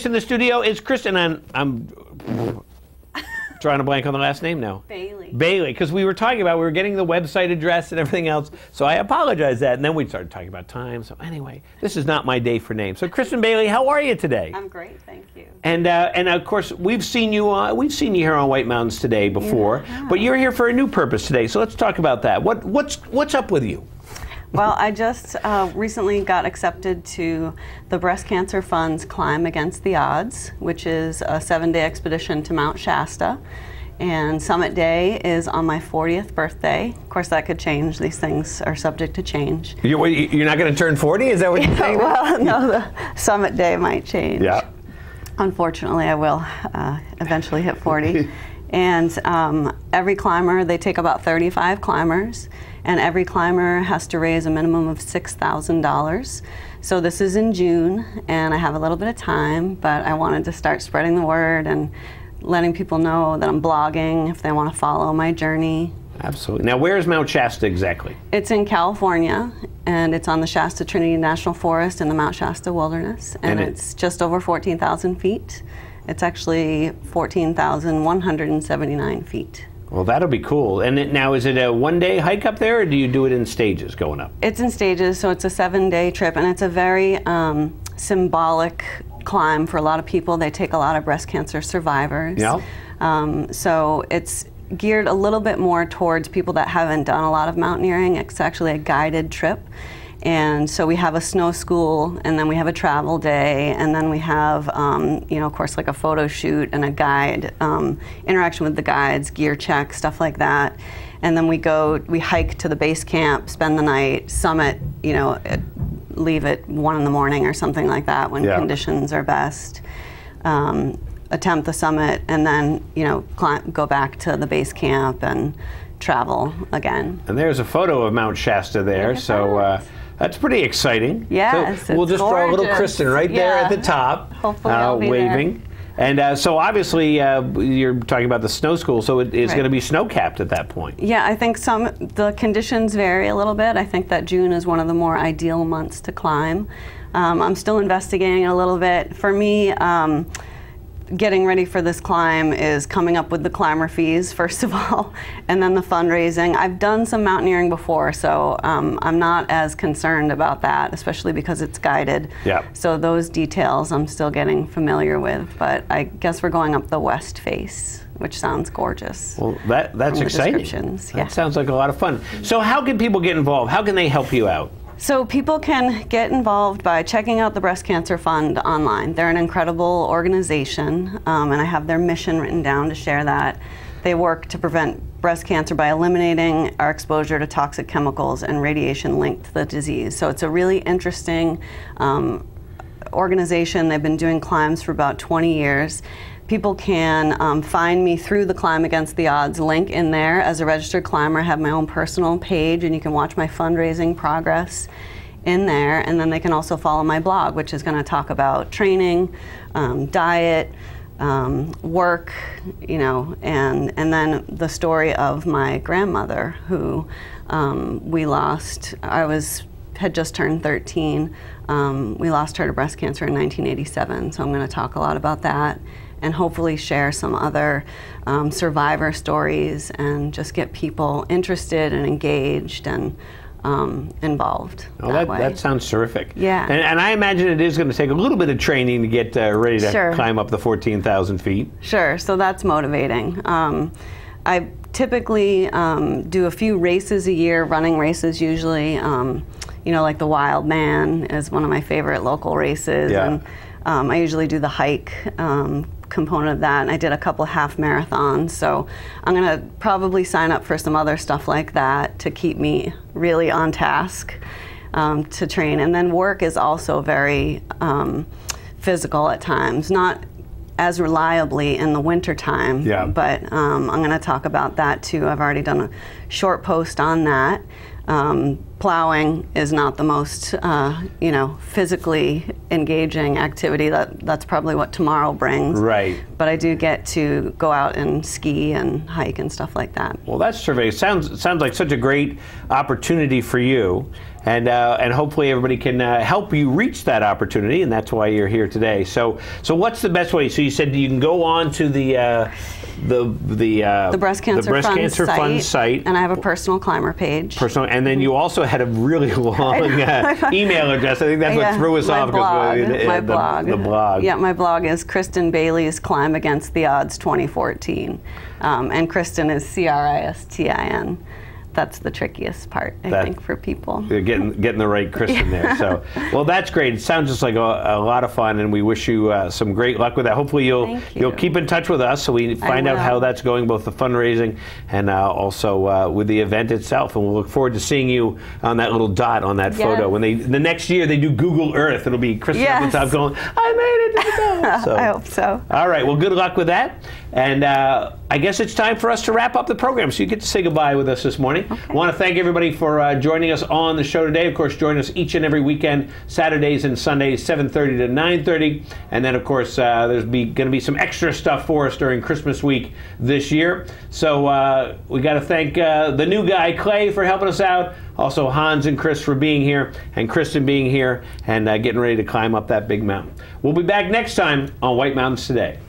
in the studio is Cristin, and I'm drawing a blank on the last name now. Baily. Baily, because we were talking about, we were getting the website address and everything else, so I apologize that, and then we started talking about time, so anyway, this is not my day for names. So Cristin Baily, how are you today? I'm great, thank you. And of course, we've seen you here on White Mountains today before, but you're here for a new purpose today, so let's talk about that. What's up with you? Well, I just recently got accepted to the Breast Cancer Fund's Climb Against the Odds, which is a 7-day expedition to Mount Shasta. And Summit Day is on my 40th birthday. Of course, that could change. These things are subject to change. You're not going to turn 40? Is that what you're saying? Well, no, the Summit Day might change. Yeah. Unfortunately, I will eventually hit 40. And every climber, they take about 35 climbers, and every climber has to raise a minimum of $6,000. So this is in June, and I have a little bit of time, but I wanted to start spreading the word and letting people know that I'm blogging if they want to follow my journey. Absolutely. Now, where is Mount Shasta exactly? It's in California, and it's on the Shasta Trinity National Forest in the Mount Shasta Wilderness, and it's just over 14,000 feet. It's actually 14,179 feet. Well, that'll be cool. And now, is it a one-day hike up there, or do you do it in stages going up? It's in stages, so it's a 7-day trip, and it's a very symbolic climb for a lot of people. They take a lot of breast cancer survivors. Yeah. So it's geared a little bit more towards people that haven't done a lot of mountaineering. It's actually a guided trip. And so we have a snow school, and then we have a travel day, and then we have, you know, of course, like a photo shoot and a guide, interaction with the guides, gear check, stuff like that. And then we hike to the base camp, spend the night, summit, you know, leave at 1 in the morning or something like that when conditions are best. Attempt the summit, and then, you know, go back to the base camp and travel again. And there's a photo of Mount Shasta there, so that's pretty exciting. Yes, so we'll just draw a little Cristin right there at the top, hopefully waving. There. And so obviously you're talking about the snow school, so it is going to be snow-capped at that point. Yeah, I think the conditions vary a little bit. I think that June is one of the more ideal months to climb. I'm still investigating a little bit. For me, getting ready for this climb is coming up with the climber fees, first of all, and then the fundraising. I've done some mountaineering before, so I'm not as concerned about that, especially because it's guided. Yeah. So those details I'm still getting familiar with, but I guess we're going up the west face, which sounds gorgeous. Well, that's exciting. That sounds like a lot of fun. So how can people get involved? How can they help you out? So people can get involved by checking out the Breast Cancer Fund online. They're an incredible organization, and I have their mission written down to share that. They work to prevent breast cancer by eliminating our exposure to toxic chemicals and radiation linked to the disease. So it's a really interesting organization. They've been doing climbs for about 20 years. People can find me through the Climb Against the Odds link in there. As a registered climber, I have my own personal page, and you can watch my fundraising progress in there. And then they can also follow my blog, which is going to talk about training, diet, work, you know, and then the story of my grandmother, who we lost. Had just turned 13. We lost her to breast cancer in 1987, so I'm going to talk a lot about that, and hopefully share some other survivor stories and just get people interested and engaged and involved. Oh, that sounds terrific. Yeah. And I imagine it is going to take a little bit of training to get ready to climb up the 14,000 feet. Sure, so that's motivating. I typically do a few races a year, running races usually. You know, like the Wild Man is one of my favorite local races. Yeah. And I usually do the hike component of that, and I did a couple half marathons, so I'm going to probably sign up for some other stuff like that to keep me really on task to train. And then work is also very physical at times, not as reliably in the winter time, but I'm going to talk about that too. I've already done a short post on that. Plowing is not the most, you know, physically engaging activity. That's probably what tomorrow brings. Right. But I do get to go out and ski and hike and stuff like that. Well, that's terrific. It sounds like such a great opportunity for you. and hopefully everybody can help you reach that opportunity, and that's why you're here today. So what's the best way? So you said you can go on to the Breast Cancer Fund site, and I have a personal climber page. And then you also had a really long email address. I think that's what threw us off. My blog. The blog. Yeah, my blog is Cristin Baily's Climb Against the Odds 2014, and Cristin is Cristin. That's the trickiest part, I think, for people. You're getting the right Cristin there. So, well, that's great. It sounds just like a lot of fun, and we wish you some great luck with that. Hopefully, you'll keep in touch with us so we find out how that's going, both the fundraising and also with the event itself. And we'll look forward to seeing you on that little dot on that photo. When the next year they do Google Earth, it'll be Cristin up on top going, "I made it to the top." So, I hope so. All right. Well, good luck with that. And I guess it's time for us to wrap up the program, so you get to say goodbye with us this morning. Okay. I want to thank everybody for joining us on the show today. Of course, join us each and every weekend, Saturdays and Sundays, 7:30 to 9:30. And then, of course, there's going to be some extra stuff for us during Christmas week this year. So we got to thank the new guy, Clay, for helping us out. Also, Hans and Chris for being here, and Cristin being here, and getting ready to climb up that big mountain. We'll be back next time on White Mountains Today.